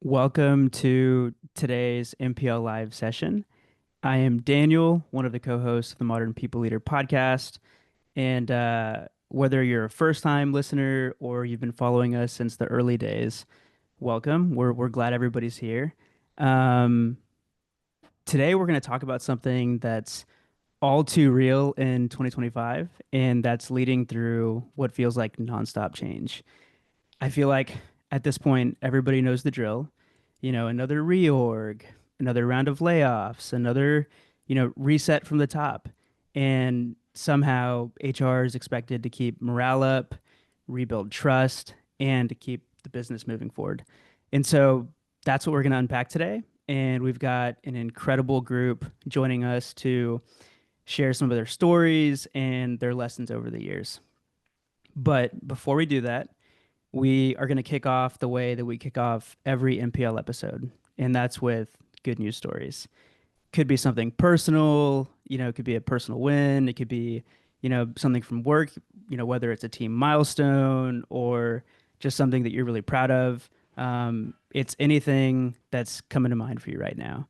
Welcome to today's MPL Live session. I am Daniel, one of the co-hosts of the Modern People Leader podcast. And whether you're a first-time listener or you've been following us since the early days, welcome. We're glad everybody's here. Um, Today we're going to talk about something that's all too real in 2025, and that's leading through what feels like nonstop change. I feel like at this point, everybody knows the drill. Another reorg, another round of layoffs, another, reset from the top. And somehow HR is expected to keep morale up, rebuild trust, and to keep the business moving forward. And so that's what we're going to unpack today. And we've got an incredible group joining us to share some of their stories and their lessons over the years. But before we do that, we are going to kick off the way that we kick off every MPL episode, and that's with good news stories. Could be something personal, it could be a personal win, it could be, something from work, whether it's a team milestone or just something that you're really proud of. It's anything that's coming to mind for you right now.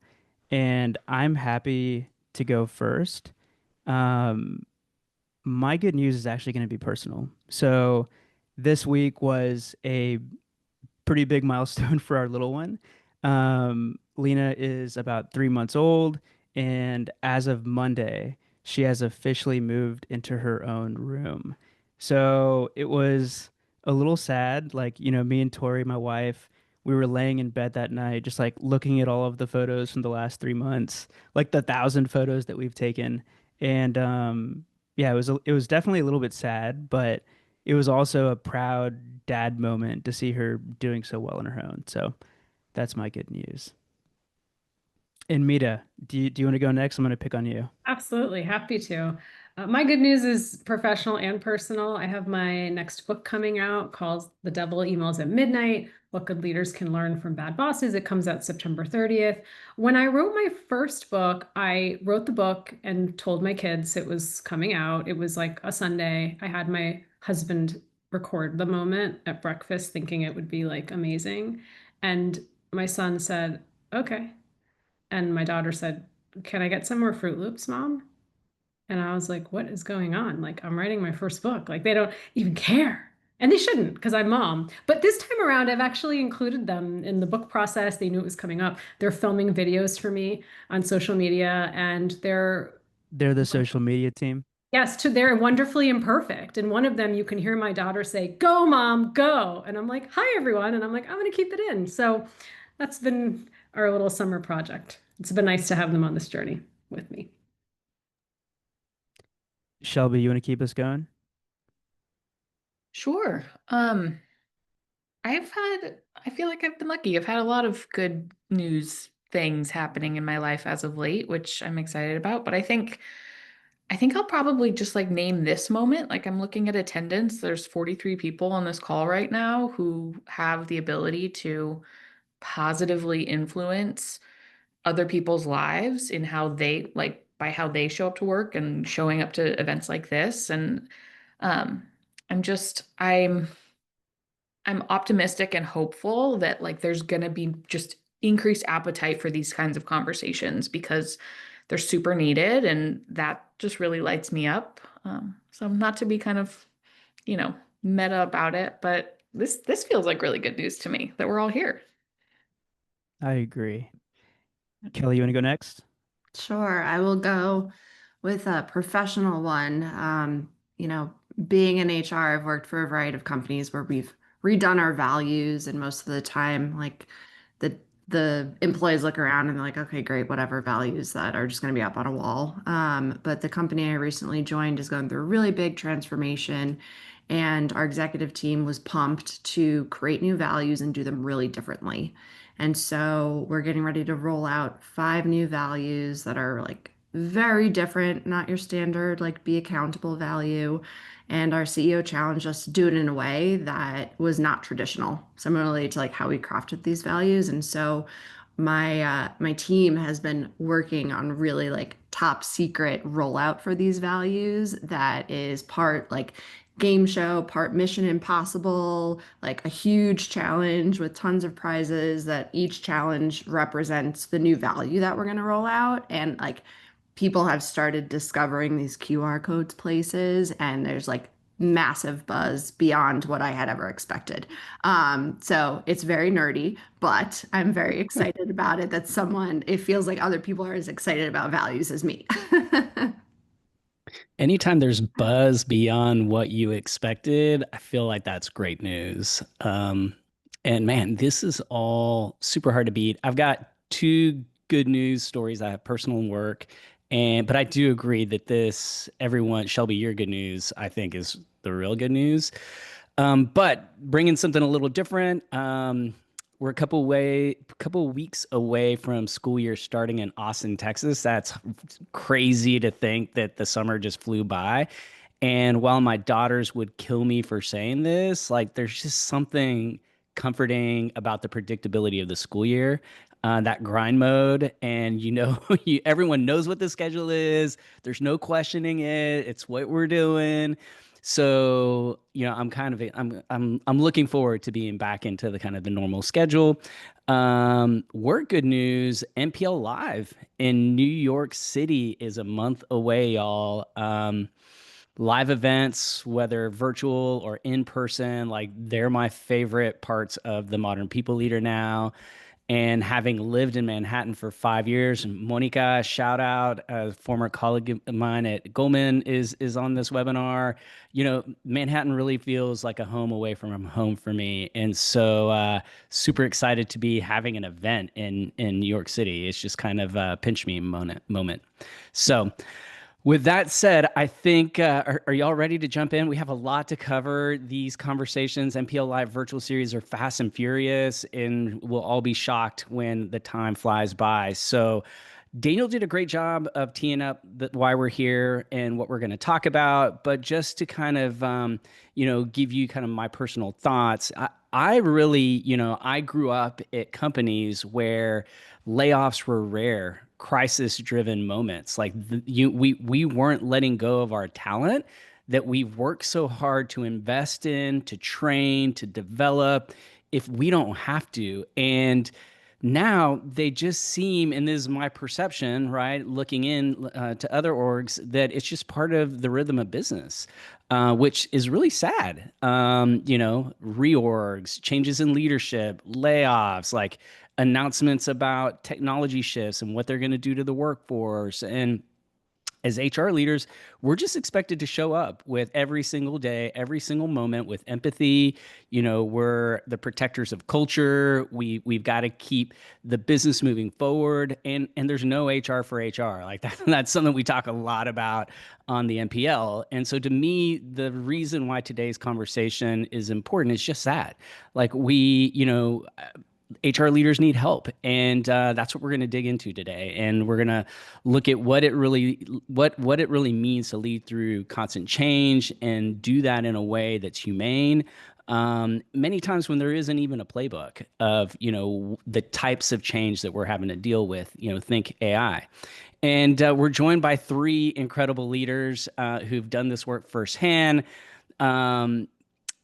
And I'm happy to go first. Um, my good news is actually going to be personal. So this week was a pretty big milestone for our little one. Lena is about 3 months old, and as of Monday, she has officially moved into her own room. So it was a little sad. Like, me and Tori, my wife, we were laying in bed that night, just like looking at all of the photos from the last 3 months, like the 1,000 photos that we've taken. And yeah, it was definitely a little bit sad, but it was also a proud dad moment to see her doing so well on her own. So that's my good news. And Mita, do you want to go next? I'm going to pick on you. Absolutely, happy to. My good news is professional and personal. I have my next book coming out called The Devil Emails at Midnight: What Good Leaders Can Learn from Bad Bosses. It comes out September 30th. When I wrote my first book, I wrote the book and told my kids it was coming out. It was like a Sunday. I had my husband record the moment at breakfast, thinking it would be like amazing. And my son said, okay. And my daughter said, can I get some more Fruit Loops, Mom? And I was like, what is going on? Like, I'm writing my first book. Like, they don't even care. And they shouldn't because I'm mom. But this time around, I've actually included them in the book process. They knew it was coming up. They're filming videos for me on social media, and They're the social media team. yes, they're wonderfully imperfect. And one of them, you can hear my daughter say, "Go, mom, go." And I'm like, "Hi, everyone." And I'm like, "I'm going to keep it in." So that's been our little summer project. It's been nice to have them on this journey with me. Shelby, you want to keep us going? Sure. I feel like I've been lucky. I've had a lot of good news things happening in my life as of late, which I'm excited about. But I think I'll probably just like name this moment. Like I'm looking at attendance. There's 43 people on this call right now who have the ability to positively influence other people's lives in how they like by how they show up to work and showing up to events like this. And um, I'm optimistic and hopeful that like there's gonna be just increased appetite for these kinds of conversations because they're super needed and that just really lights me up. So not to be kind of, you know, meta about it, but this feels like really good news to me that we're all here. I agree. Kelly, you want to go next? Sure, I will go with a professional one. Being in HR, I've worked for a variety of companies where we've redone our values, and most of the time, like the the employees look around and they're like, okay, great, whatever values that are just going to be up on a wall. But the company I recently joined is going through a really big transformation, and our executive team was pumped to create new values and do them really differently. And so we're getting ready to roll out 5 new values that are like very different, not your standard, like be accountable value. And our CEO challenged us to do it in a way that was not traditional, similarly to like how we crafted these values. And so my team has been working on really like top secret rollout for these values that is part like game show, part Mission Impossible, like a huge challenge with tons of prizes that each challenge represents the new value that we're going to roll out. And like people have started discovering these QR codes places, and there's like massive buzz beyond what I had ever expected. So it's very nerdy, but I'm very excited about it that it feels like other people are as excited about values as me. Anytime there's buzz beyond what you expected, I feel like that's great news. And man, this is all super hard to beat. I've got two good news stories. I have personal and work, but I do agree that everyone, Shelby, your good news, I think, is the real good news. But bringing something a little different. We're a couple weeks away from school year starting in Austin, Texas. That's crazy to think that the summer just flew by. And while my daughters would kill me for saying this, like there's just something comforting about the predictability of the school year, that grind mode. And everyone knows what the schedule is. There's no questioning it. It's what we're doing. So, I'm looking forward to being back into the kind of the normal schedule. Work good news, NPL Live in New York City is a month away, y'all. Live events, whether virtual or in person, like they're my favorite parts of the Modern People Leader now. And having lived in Manhattan for 5 years, Monica, shout out, a former colleague of mine at Goldman is on this webinar. Manhattan really feels like a home away from home for me, and so super excited to be having an event in New York City. It's just kind of a pinch me moment. So. With that said, I think, are y'all ready to jump in? We have a lot to cover. These conversations, NPL Live virtual series, are fast and furious, and we'll all be shocked when the time flies by. So Daniel did a great job of teeing up why we're here and what we're going to talk about. But just to kind of, give you kind of my personal thoughts, I really, I grew up at companies where layoffs were rare, crisis-driven moments. Like we weren't letting go of our talent that we've worked so hard to invest in, to train, to develop, if we don't have to. And now they just seem, and this is my perception, right, looking in to other orgs, that it's just part of the rhythm of business, which is really sad. Reorgs, changes in leadership, layoffs, like announcements about technology shifts and what they're going to do to the workforce. And as HR leaders, we're just expected to show up with every single day, every single moment with empathy. We're the protectors of culture. We've got to keep the business moving forward. And there's no HR for HR. Like that's something we talk a lot about on the NPL. And so to me, the reason why today's conversation is important is just that. Like HR leaders need help, and that's what we're going to dig into today. And we're going to look at what it really means to lead through constant change and do that in a way that's humane. Many times when there isn't even a playbook of the types of change that we're having to deal with. Think AI. And we're joined by three incredible leaders who've done this work firsthand.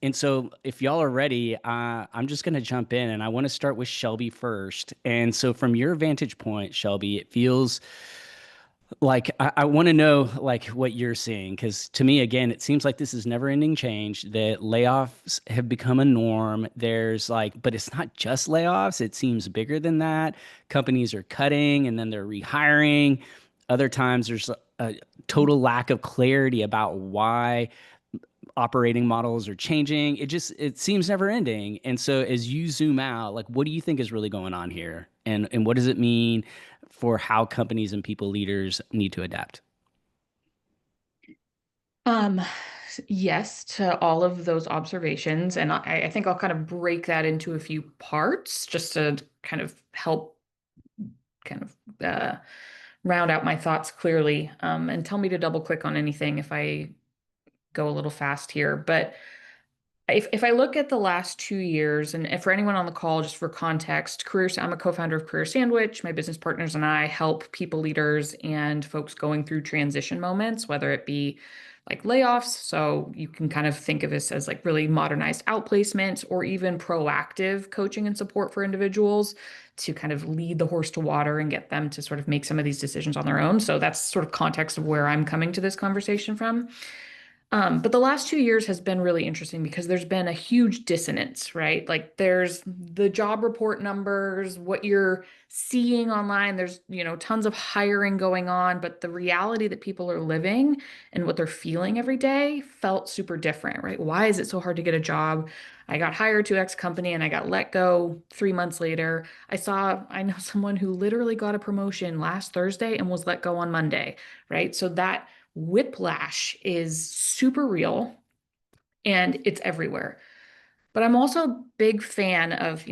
And so if y'all are ready, I'm just going to jump in, and I want to start with Shelby first. And so from your vantage point, Shelby, it feels like I want to know like what you're seeing, because to me, again, it seems like this is never ending change, that layoffs have become a norm. But it's not just layoffs. It seems bigger than that. Companies are cutting and then they're rehiring. Other times there's a total lack of clarity about why operating models are changing. It seems never ending. And so as you zoom out, like what do you think is really going on here? And what does it mean for how companies and people leaders need to adapt? Yes to all of those observations. And I think I'll kind of break that into a few parts just to kind of help round out my thoughts clearly. And tell me to double click on anything if I go a little fast here. But if I look at the last 2 years, and for anyone on the call, just for context, I'm a co-founder of Career Sandwich. My business partners and I help people leaders and folks going through transition moments, whether it be like layoffs. So you can kind of think of this as like really modernized outplacement or even proactive coaching and support for individuals to kind of lead the horse to water and get them to sort of make some of these decisions on their own. So that's sort of context of where I'm coming to this conversation from. But the last 2 years has been really interesting because there's been a huge dissonance, right? Like there's the job report numbers, what you're seeing online, there's, tons of hiring going on, but the reality that people are living and what they're feeling every day felt super different, right? Why is it so hard to get a job? I got hired to X company and I got let go 3 months later. I know someone who literally got a promotion last Thursday and was let go on Monday, right? So that whiplash is super real and it's everywhere. But I'm also a big fan of,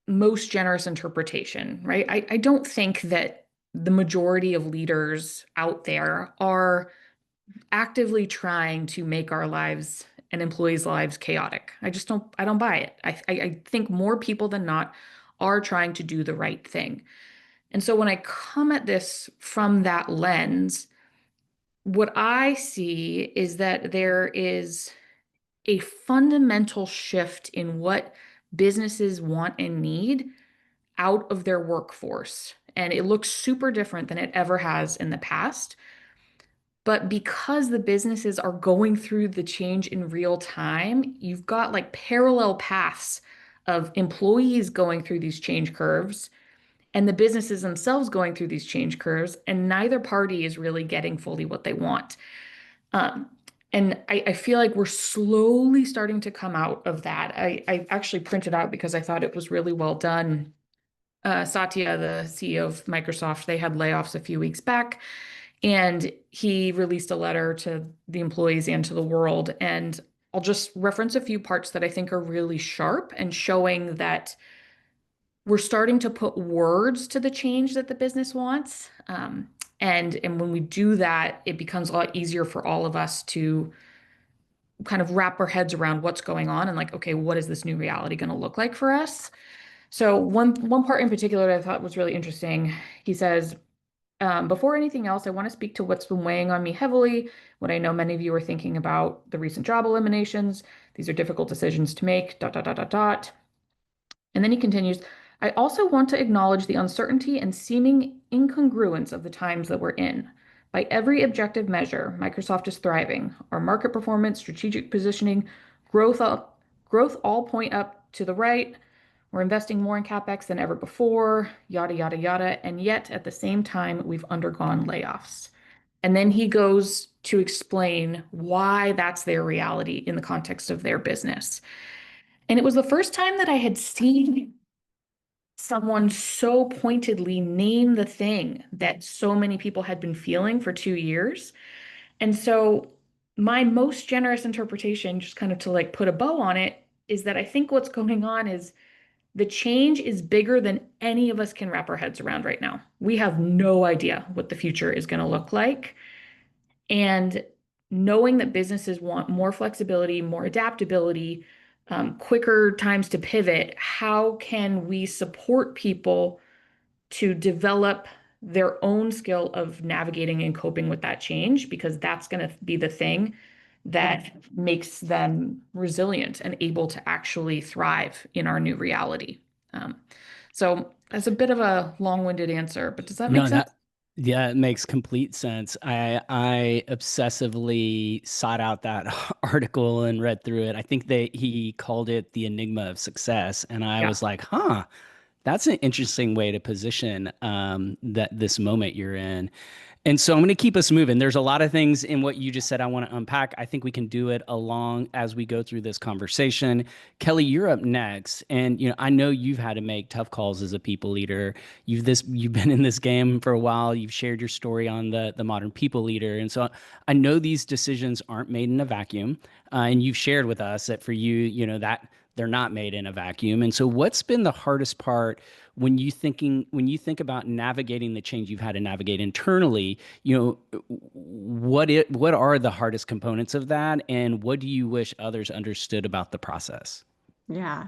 most generous interpretation, right? I don't think that the majority of leaders out there are actively trying to make our lives and employees' lives chaotic. I don't buy it. I think more people than not are trying to do the right thing. And so when I come at this from that lens, what I see is that there is a fundamental shift in what businesses want and need out of their workforce. And it looks super different than it ever has in the past. But because the businesses are going through the change in real time, you've got like parallel paths of employees going through these change curves and the businesses themselves going through these change curves, and neither party is really getting fully what they want. Um, and I feel like we're slowly starting to come out of that. I actually printed out because I thought it was really well done. Satya, the CEO of Microsoft, they had layoffs a few weeks back, and he released a letter to the employees and to the world. And I'll just reference a few parts that I think are really sharp and showing that we're starting to put words to the change that the business wants. And when we do that, it becomes a lot easier for all of us to kind of wrap our heads around what's going on and like, okay, what is this new reality going to look like for us? So one part in particular that I thought was really interesting, he says, before anything else, I want to speak to what's been weighing on me heavily. What I know many of you are thinking about the recent job eliminations. These are difficult decisions to make, dot, dot, dot, dot, dot. And then he continues, I also want to acknowledge the uncertainty and seeming incongruence of the times that we're in. By every objective measure, Microsoft is thriving. Our market performance, strategic positioning, growth all point up to the right. We're investing more in CapEx than ever before, yada, yada, yada. And yet, at the same time, we've undergone layoffs. And then he goes to explain why that's their reality in the context of their business. And it was the first time that I had seen someone so pointedly name the thing that so many people had been feeling for 2 years. And so my most generous interpretation, just kind of to like put a bow on it, is that I think what's going on is the change is bigger than any of us can wrap our heads around right now. We have no idea what the future is going to look like. And knowing that businesses want more flexibility, more adaptability, quicker times to pivot, how can we support people to develop their own skill of navigating and coping with that change? Because that's going to be the thing that makes them resilient and able to actually thrive in our new reality. So that's a bit of a long-winded answer, but does that make No, sense? yeah, it makes complete sense. I obsessively sought out that article and read through it. I think that he called it the enigma of success, and I Yeah. was like, huh, that's an interesting way to position that this moment you're in. And so I'm going to keep us moving. There's a lot of things in what you just said I want to unpack. I think we can do it along as we go through this conversation. Kelly, you're up next. And I know you've had to make tough calls as a people leader. You've been in this game for a while. You've shared your story on the modern people leader. And so I know these decisions aren't made in a vacuum. And you've shared with us that for you, that they're not made in a vacuum. And so what's been the hardest part when you think about navigating the change you've had to navigate internally, what are the hardest components of that, and what do you wish others understood about the process? Yeah.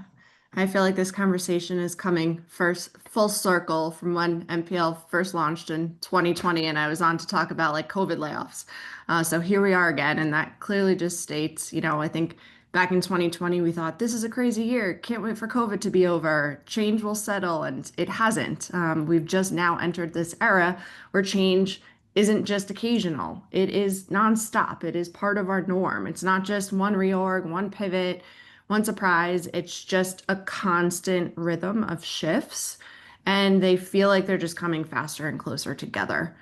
I feel like this conversation is coming first full circle from when MPL first launched in 2020, and I was on to talk about like COVID layoffs. So here we are again, and that clearly just states, I think back in 2020, we thought this is a crazy year. Can't wait for COVID to be over. Change will settle, and it hasn't. We've just now entered this era where change isn't just occasional, it is nonstop. It is part of our norm. It's not just one reorg, one pivot, one surprise. It's just a constant rhythm of shifts, and they feel like they're just coming faster and closer together.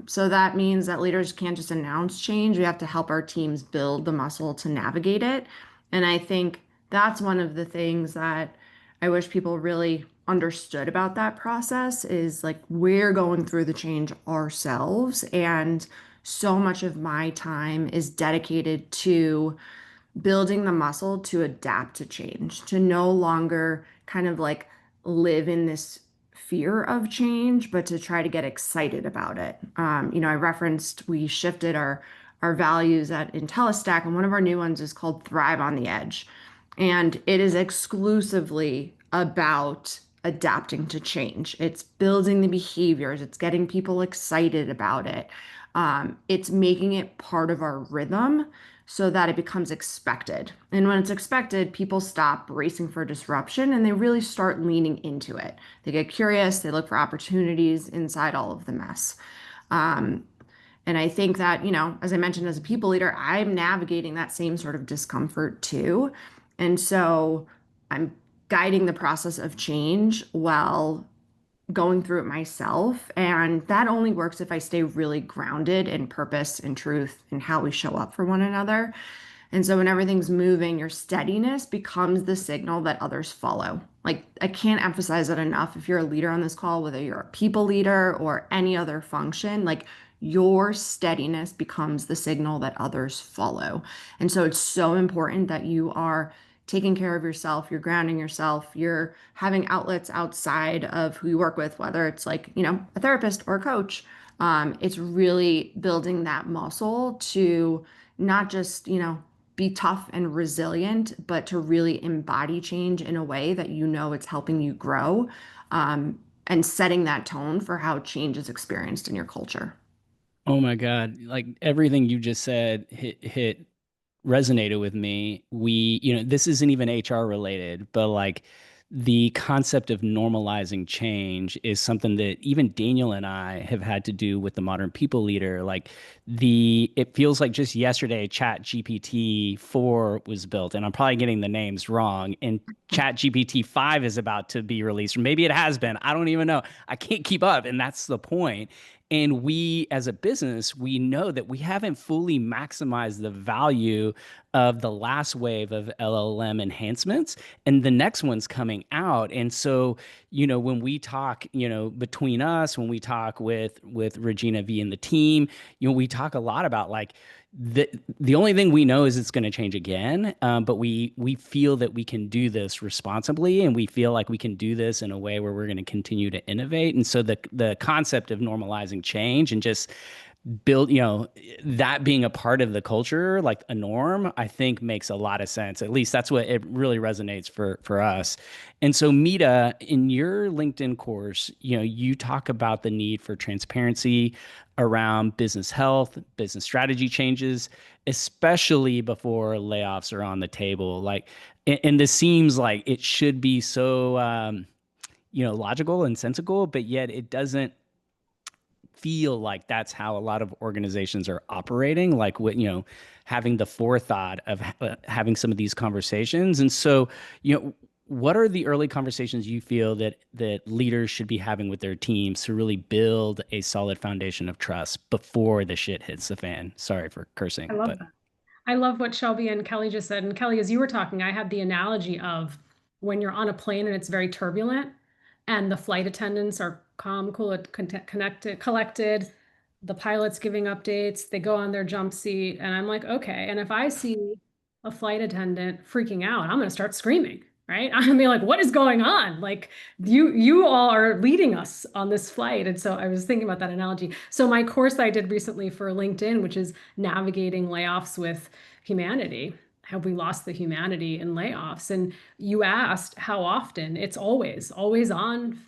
So that means that leaders can't just announce change. We have to help our teams build the muscle to navigate it. And I think that's one of the things that I wish people really understood about that process is like we're going through the change ourselves. And so much of my time is dedicated to building the muscle to adapt to change, to no longer kind of like live in this fear of change, but to try to get excited about it. I referenced we shifted our values at Intellistack, and one of our new ones is called Thrive on the Edge. And it is exclusively about adapting to change. It's building the behaviors, it's getting people excited about it. It's making it part of our rhythm so that it becomes expected. And when it's expected, people stop racing for disruption and they really start leaning into it. They get curious, they look for opportunities inside all of the mess. Um, and I think that, as I mentioned, as a people leader, I'm navigating that same sort of discomfort too. And so I'm guiding the process of change while going through it myself. And that only works if I stay really grounded in purpose and truth and how we show up for one another. And so when everything's moving, your steadiness becomes the signal that others follow. Like, I can't emphasize that enough. If you're a leader on this call, whether you're a people leader or any other function, like your steadiness becomes the signal that others follow. And so it's so important that you are taking care of yourself, you're grounding yourself, you're having outlets outside of who you work with, whether it's like, a therapist or a coach. It's really building that muscle to not just, be tough and resilient, but to really embody change in a way that it's helping you grow, and setting that tone for how change is experienced in your culture. Oh my God. Like everything you just said hit resonated with me. This isn't even HR related, but like the concept of normalizing change is something that even Daniel and I have had to do with the modern people leader. Like it feels like just yesterday, Chat GPT 4 was built, and I'm probably getting the names wrong. And Chat GPT 5 is about to be released, or maybe it has been. I don't even know. I can't keep up. And that's the point. And we, as a business, we know that we haven't fully maximized the value of the last wave of LLM enhancements, and the next one's coming out. And so, when we talk, between us, when we talk with Regina V and the team, we talk a lot about like the only thing we know is it's going to change again, but we feel that we can do this responsibly, and we feel like we can do this in a way where we're going to continue to innovate. And so the concept of normalizing change and just build, that being a part of the culture, like a norm, I think makes a lot of sense. At least that's what it really resonates for us. And so Mita, in your LinkedIn course, you talk about the need for transparency around business health, business strategy changes, especially before layoffs are on the table. Like, and this seems like it should be so, logical and sensible, but yet it doesn't feel like that's how a lot of organizations are operating, like with, having the forethought of having some of these conversations. And so, what are the early conversations you feel that leaders should be having with their teams to really build a solid foundation of trust before the shit hits the fan? Sorry for cursing, I love but that. I love what Shelby and Kelly just said. And Kelly, as you were talking, I had the analogy of when you're on a plane and it's very turbulent and the flight attendants are calm, cool, collected, the pilot's giving updates, they go on their jump seat, and I'm like, okay. And if I see a flight attendant freaking out, I'm going to start screaming, right? I'm going to be like, what is going on? Like you all are leading us on this flight. And so I was thinking about that analogy. So my course I did recently for LinkedIn, which is navigating layoffs with humanity, have we lost the humanity in layoffs? And you asked how often. It's always on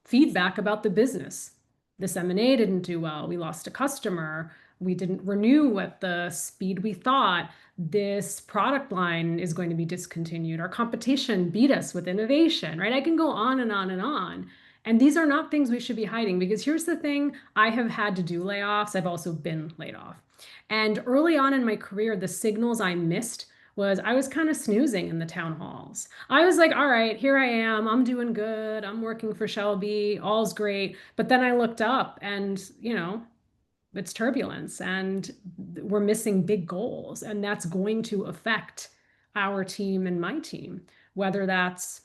feedback about the business. This M&A didn't do well. We lost a customer. We didn't renew at the speed we thought. This product line is going to be discontinued. Our competition beat us with innovation, right? I can go on and on and on. And these are not things we should be hiding, because here's the thing, I have had to do layoffs. I've also been laid off. And early on in my career, the signals I missed was I was kind of snoozing in the town halls. I was like, all right, here I am. I'm doing good. I'm working for Shelby. All's great. But then I looked up and, it's turbulence and we're missing big goals. And that's going to affect our team and my team, whether that's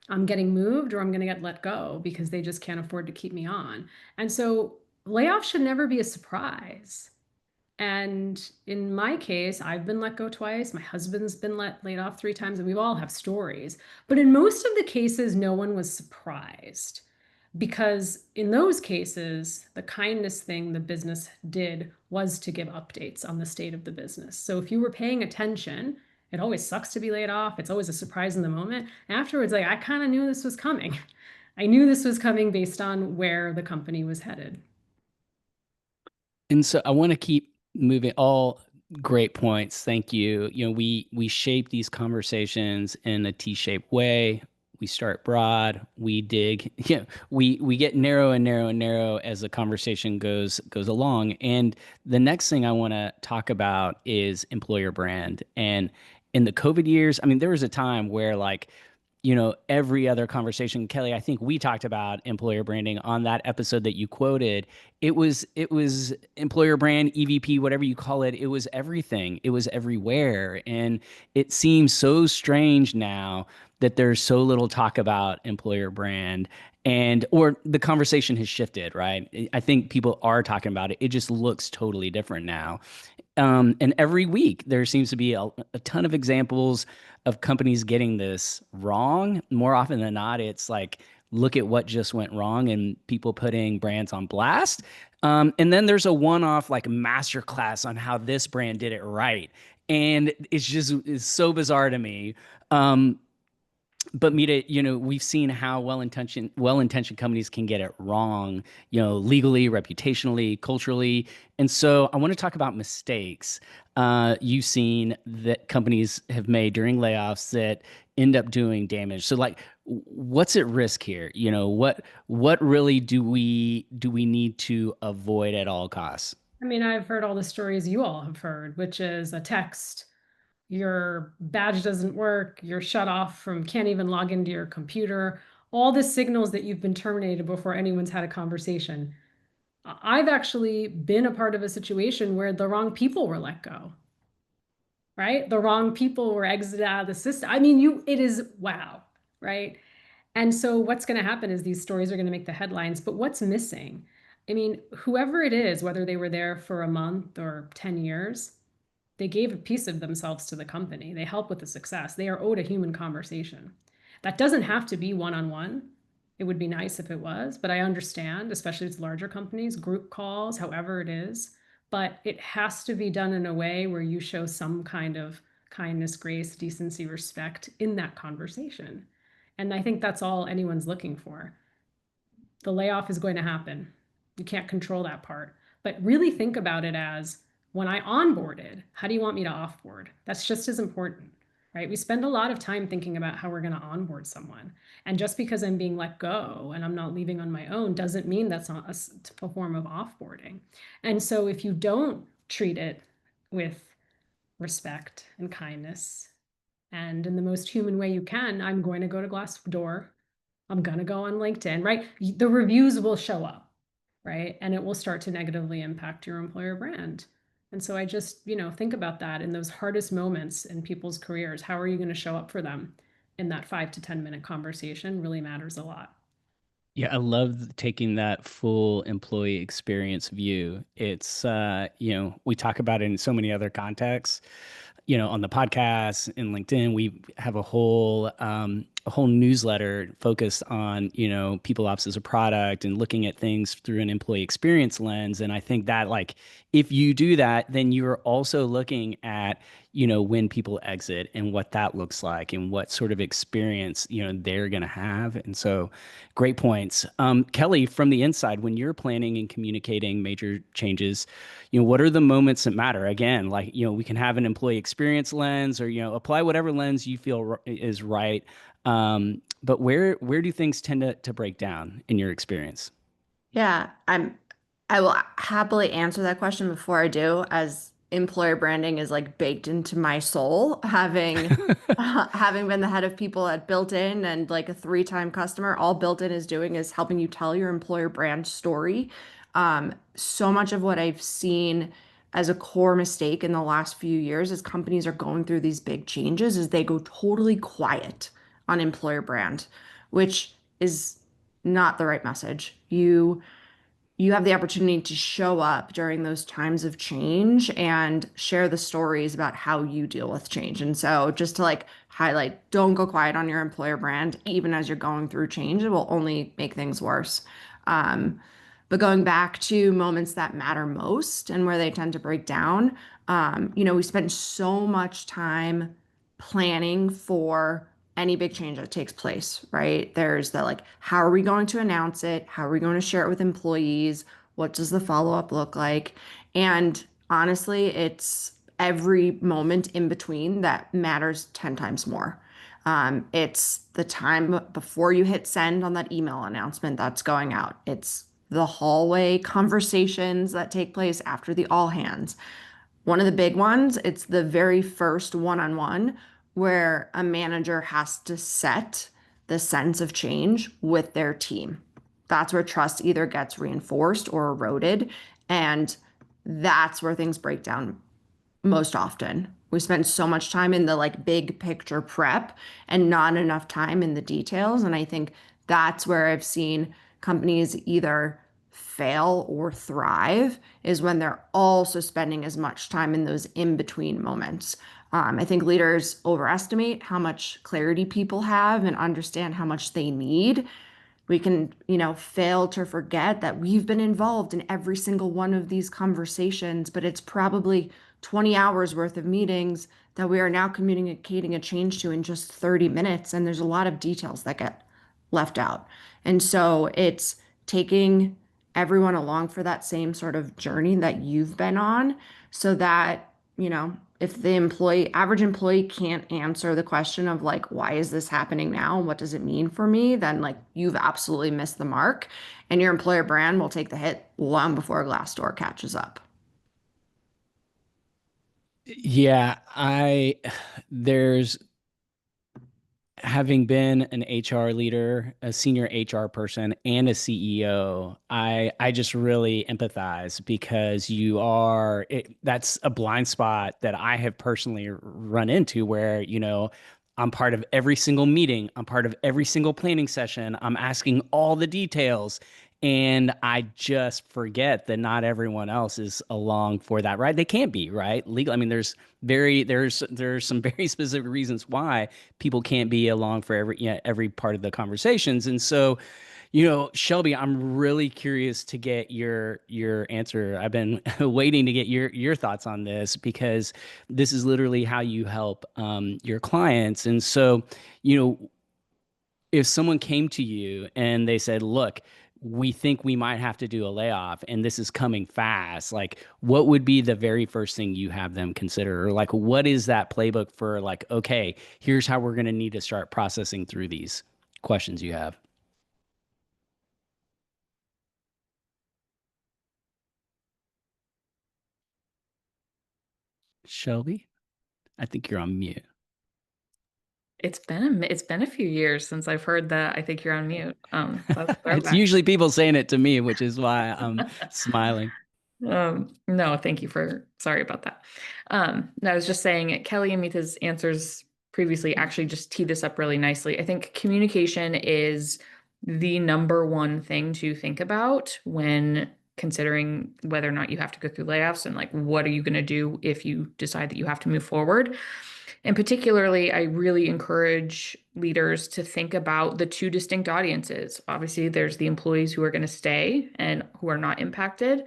I'm getting moved or I'm going to get let go because they just can't afford to keep me on. And so layoffs should never be a surprise. And in my case, I've been let go twice. My husband's been laid off 3 times, and we all have stories. But in most of the cases, no one was surprised, because in those cases, the kindness thing the business did was to give updates on the state of the business. So if you were paying attention, it always sucks to be laid off. It's always a surprise in the moment. Afterwards, like, I kind of knew this was coming. I knew this was coming based on where the company was headed. And so I want to keep moving. All great points. Thank you. We shape these conversations in a T-shaped way. We start broad, we dig, we get narrow and narrow and narrow as the conversation goes along. And the next thing I want to talk about is employer brand. And in the COVID years, I mean, there was a time where every other conversation, Kelly, I think we talked about employer branding on that episode that you quoted. It was employer brand, EVP, whatever you call it. It was everything. It was everywhere. And it seems so strange now that there's so little talk about employer brand, or the conversation has shifted, right? I think people are talking about it. It just looks totally different now. And every week there seems to be a ton of examples of companies getting this wrong. More often than not, it's like, look at what just went wrong, and people putting brands on blast. And then there's a one-off like masterclass on how this brand did it right. And it's so bizarre to me. But Mita, we've seen how well-intentioned companies can get it wrong, legally, reputationally, culturally. And so I want to talk about mistakes you've seen that companies have made during layoffs that end up doing damage. So what's at risk here? What really do we need to avoid at all costs? I mean, I've heard all the stories you all have heard, which is a text, your badge doesn't work, you're shut off from, can't even log into your computer, all the signals that you've been terminated before anyone's had a conversation. I've actually been a part of a situation where the wrong people were let go, right? The wrong people were exited out of the system. I mean, it is wow, right? And so what's going to happen is these stories are going to make the headlines, but what's missing? I mean, whoever it is, whether they were there for a month or 10 years, they gave a piece of themselves to the company. They help with the success. They are owed a human conversation. That doesn't have to be one-on-one. It would be nice if it was, but I understand, especially as larger companies, group calls, however it is, but it has to be done in a way where you show some kind of kindness, grace, decency, respect in that conversation. And I think that's all anyone's looking for. The layoff is going to happen. You can't control that part, but really think about it as, when I onboarded, how do you want me to offboard? That's just as important, right? We spend a lot of time thinking about how we're going to onboard someone. And just because I'm being let go and I'm not leaving on my own doesn't mean that's not a form of offboarding. And so if you don't treat it with respect and kindness and in the most human way you can, I'm going to go to Glassdoor. I'm going to go on LinkedIn, right? The reviews will show up, right? And it will start to negatively impact your employer brand. And so I just, think about that in those hardest moments in people's careers. How are you going to show up for them in that 5 to 10 minute conversation really matters a lot. Yeah, I love taking that full employee experience view. It's, we talk about it in so many other contexts, on the podcast and LinkedIn. We have a whole newsletter focused on, people ops as a product and looking at things through an employee experience lens. And I think that if you do that, then you're also looking at, when people exit and what that looks like and what sort of experience, they're going to have. And so great points. Kelly, from the inside, when you're planning and communicating major changes, what are the moments that matter? Again, like, we can have an employee experience lens or, apply whatever lens you feel is right. But where do things tend to break down in your experience? Yeah, I will happily answer that question before I do, as employer branding is like baked into my soul, having been the head of people at Built In and like a three-time customer. All Built In is doing is helping you tell your employer brand story. So much of what I've seen as a core mistake in the last few years as companies are going through these big changes is they go totally quiet on employer brand, which is not the right message. You have the opportunity to show up during those times of change and share the stories about how you deal with change. And so just to like highlight, don't go quiet on your employer brand, even as you're going through change. It will only make things worse. But going back to moments that matter most and where they tend to break down, we spend so much time planning for any big change that takes place, right? There's the like, how are we going to announce it? How are we going to share it with employees? What does the follow-up look like? And honestly, it's every moment in between that matters 10 times more. It's the time before you hit send on that email announcement that's going out. It's the hallway conversations that take place after the all hands. One of the big ones, it's the very first one-on-one where a manager has to set the sense of change with their team. That's where trust either gets reinforced or eroded. And that's where things break down most often. We spend so much time in the like big picture prep and not enough time in the details. And I think that's where I've seen companies either fail or thrive is when they're also spending as much time in those in between moments. I think leaders overestimate how much clarity people have and understand how much they need. We can, fail to forget that we've been involved in every single one of these conversations, but it's probably 20 hours worth of meetings that we are now communicating a change to in just 30 minutes. And there's a lot of details that get left out. And so it's taking everyone along for that same sort of journey that you've been on so that, if the average employee can't answer the question of like, why is this happening now? What does it mean for me? Then like you've absolutely missed the mark and your employer brand will take the hit long before Glassdoor catches up. Yeah, there's having been an HR leader, a senior HR person, and a CEO, I just really empathize because that's a blind spot that I have personally run into where, I'm part of every single meeting, I'm part of every single planning session, I'm asking all the details. And I just forget that not everyone else is along for that, right? They can't be, right? Legal. I mean, there's some very specific reasons why people can't be along for every part of the conversations. And so, Shelby, I'm really curious to get your answer. I've been waiting to get your thoughts on this because this is literally how you help your clients. And so, you know, if someone came to you and they said, look, we think we might have to do a layoff and this is coming fast, like what would be the very first thing you have them consider? Or like, what is that playbook for like, okay, here's how we're going to need to start processing through these questions you have? Shelby, I think you're on mute. It's been a few years since I've heard that. I think you're on mute. That's a It's throwback. usually people saying it to me, which is why I'm smiling. No, thank you sorry about that. I was just saying Kelly and Mita's answers previously actually just tee this up really nicely. I think communication is the number one thing to think about when considering whether or not you have to go through layoffs and like what are you going to do if you decide that you have to move forward. And particularly, I really encourage leaders to think about the two distinct audiences. Obviously, there's the employees who are going to stay and who are not impacted,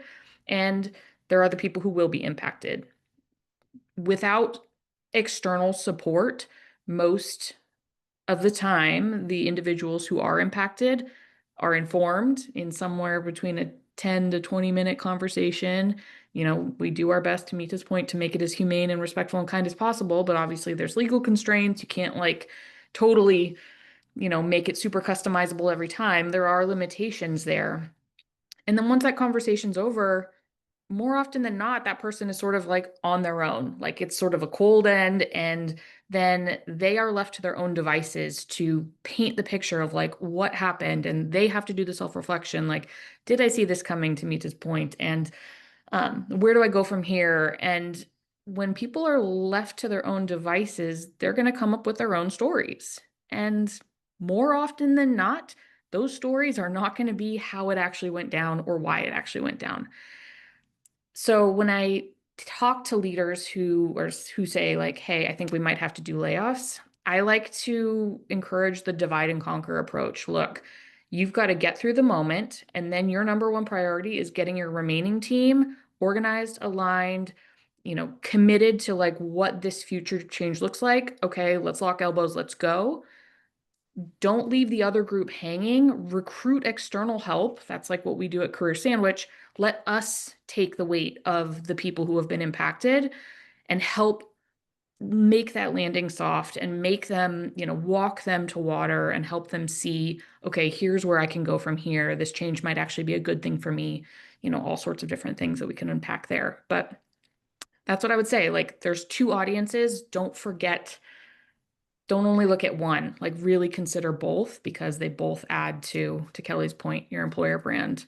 and there are the people who will be impacted. Without external support, most of the time, the individuals who are impacted are informed in somewhere between a 10 to 20-minute conversation. We do our best, to Mita's point, to make it as humane and respectful and kind as possible, but obviously there's legal constraints. You can't totally, make it super customizable every time. There are limitations there. And then once that conversation's over, more often than not, that person is sort of on their own. It's sort of a cold end, and then they are left to their own devices to paint the picture of what happened, and they have to do the self-reflection. Did I see this coming, to Mita's point? And where do I go from here? And when people are left to their own devices, they're going to come up with their own stories. And more often than not, those stories are not going to be how it actually went down or why it actually went down. So when I talk to leaders who say hey, I think we might have to do layoffs, I like to encourage the divide and conquer approach. Look, you've got to get through the moment, and then your number one priority is getting your remaining team organized, aligned, committed to what this future change looks like. Okay, let's lock elbows, let's go. Don't leave the other group hanging. Recruit external help. That's what we do at Career Sandwich. Let us take the weight of the people who have been impacted and help make that landing soft and make them, walk them to water and help them see, okay, here's where I can go from here. This change might actually be a good thing for me. All sorts of different things that we can unpack there. But that's what I would say. There's two audiences. Don't only look at one, really consider both, because they both add to Kelly's point, your employer brand.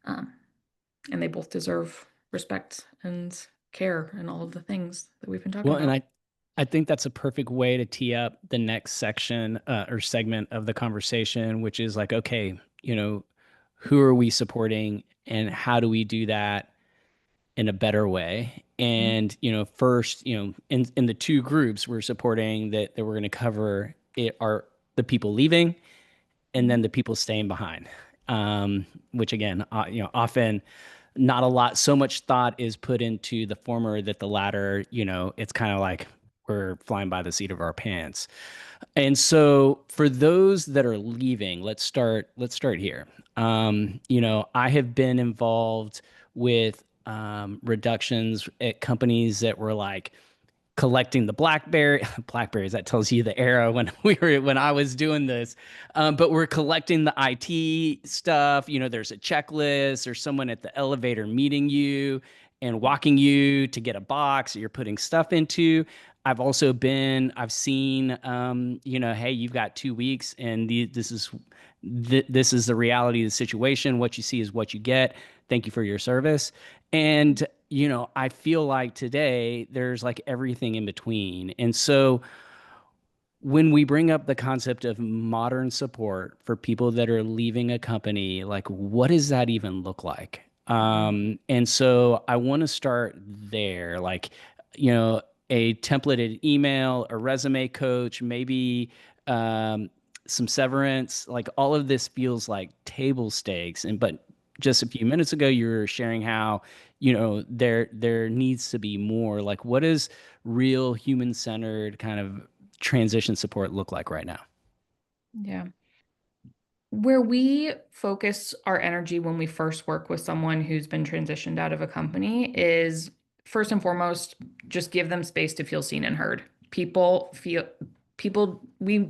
And they both deserve respect and care and all of the things that we've been talking about. And I think that's a perfect way to tee up the next section or segment of the conversation, which is okay, who are we supporting and how do we do that in a better way? And, first, in the two groups we're supporting that we're going to cover it are the people leaving and then the people staying behind, which again, often not a lot, so much thought is put into the former that the latter, it's kind of we're flying by the seat of our pants. And so for those that are leaving, let's start here. I have been involved with reductions at companies that were collecting the blackberries. That tells you the era when I was doing this. But we're collecting the IT stuff. There's a checklist or someone at the elevator meeting you and walking you to get a box that you're putting stuff into. I've seen, hey, you've got 2 weeks and this is the reality of the situation. What you see is what you get. Thank you for your service. And, I feel like today there's everything in between. And so when we bring up the concept of modern support for people that are leaving a company, what does that even look like? And so I want to start there, a templated email, a resume coach, maybe some severance, all of this feels like table stakes. But just a few minutes ago, you were sharing how, there needs to be more. What does real human-centered kind of transition support look like right now? Yeah. Where we focus our energy when we first work with someone who's been transitioned out of a company is, first and foremost, just give them space to feel seen and heard. We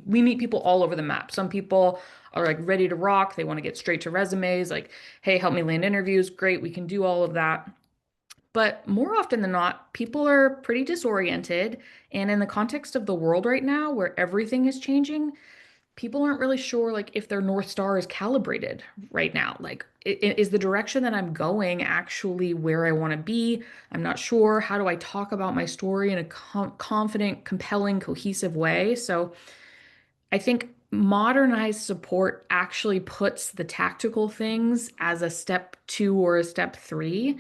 meet people all over the map. Some people are ready to rock. They want to get straight to resumes, hey, help me land interviews. Great, we can do all of that. But more often than not, people are pretty disoriented. And in the context of the world right now, where everything is changing, people aren't really sure if their North Star is calibrated right now. Is the direction that I'm going actually where I want to be? I'm not sure. How do I talk about my story in a confident, compelling, cohesive way? So I think modernized support actually puts the tactical things as a step 2 or a step 3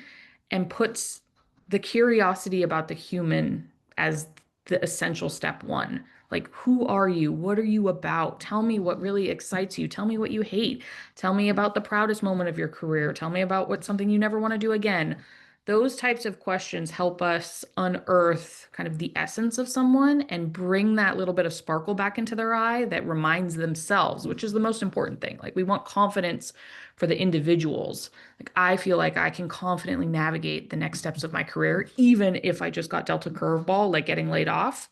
and puts the curiosity about the human as the essential step 1. Who are you? What are you about? Tell me what really excites you. Tell me what you hate. Tell me about the proudest moment of your career. Tell me about what's something you never want to do again. Those types of questions help us unearth kind of the essence of someone and bring that little bit of sparkle back into their eye that reminds themselves, which is the most important thing. Like, we want confidence for the individuals. Like, I feel like I can confidently navigate the next steps of my career, even if I just got dealt a curveball, like getting laid off.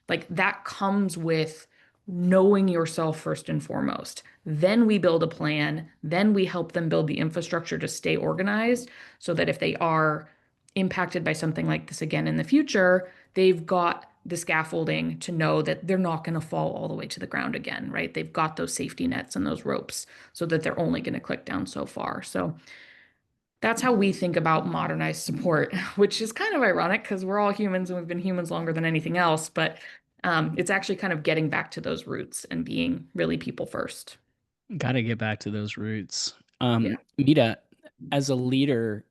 Like, that comes with knowing yourself first and foremost. Then we build a plan. Then we help them build the infrastructure to stay organized so that if they are impacted by something like this again in the future, they've got the scaffolding to know that they're not going to fall all the way to the ground again, right? They've got those safety nets and those ropes so that they're only going to click down so far. So that's how we think about modernized support, which is kind of ironic because we're all humans and we've been humans longer than anything else. But it's actually kind of getting back to those roots and being really people first. Got to get back to those roots. Yeah. Mita, as a leader,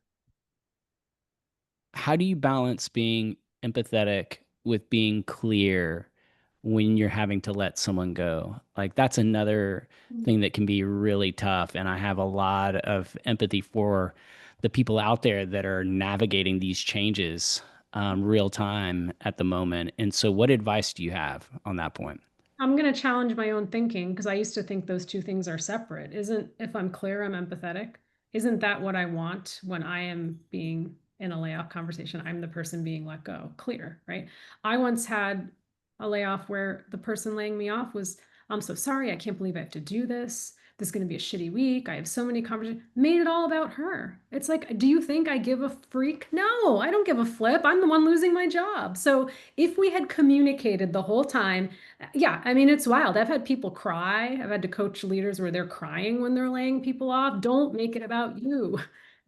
how do you balance being empathetic with being clear when you're having to let someone go? Like, that's another thing that can be really tough. And I have a lot of empathy for the people out there that are navigating these changes real time at the moment. And so, what advice do you have on that point? I'm going to challenge my own thinking because I used to think those two things are separate. Isn't, if I'm clear, I'm empathetic? Isn't that what I want when I am being in a layoff conversation? I'm the person being let go, clear, right? I once had a layoff where the person laying me off was, I'm so sorry. I can't believe I have to do this. This is going to be a shitty week. I have so many conversations. Made it all about her. It's like, do you think I give a freak? No, I don't give a flip. I'm the one losing my job. So if we had communicated the whole time, yeah, I mean, it's wild. I've had people cry. I've had to coach leaders where they're crying when they're laying people off. Don't make it about you.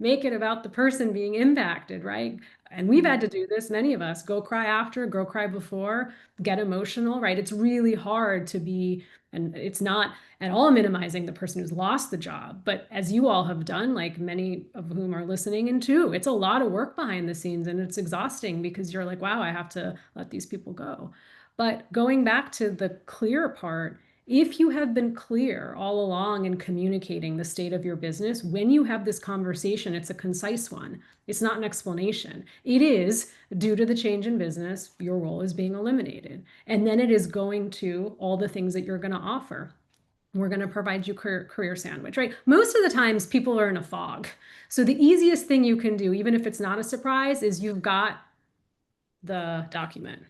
Make it about the person being impacted, right? And we've had to do this, many of us, go cry after, go cry before, get emotional, right? It's really hard to be, and it's not at all minimizing the person who's lost the job. But as you all have done, like many of whom are listening in too, it's a lot of work behind the scenes and it's exhausting because you're like, wow, I have to let these people go. But going back to the clear part, if you have been clear all along in communicating the state of your business, when you have this conversation, it's a concise one. It's not an explanation. It is, due to the change in business, your role is being eliminated. And then it is going to all the things that you're going to offer. We're going to provide you career sandwich, right? Most of the times people are in a fog. So the easiest thing you can do, even if it's not a surprise, is you've got the document.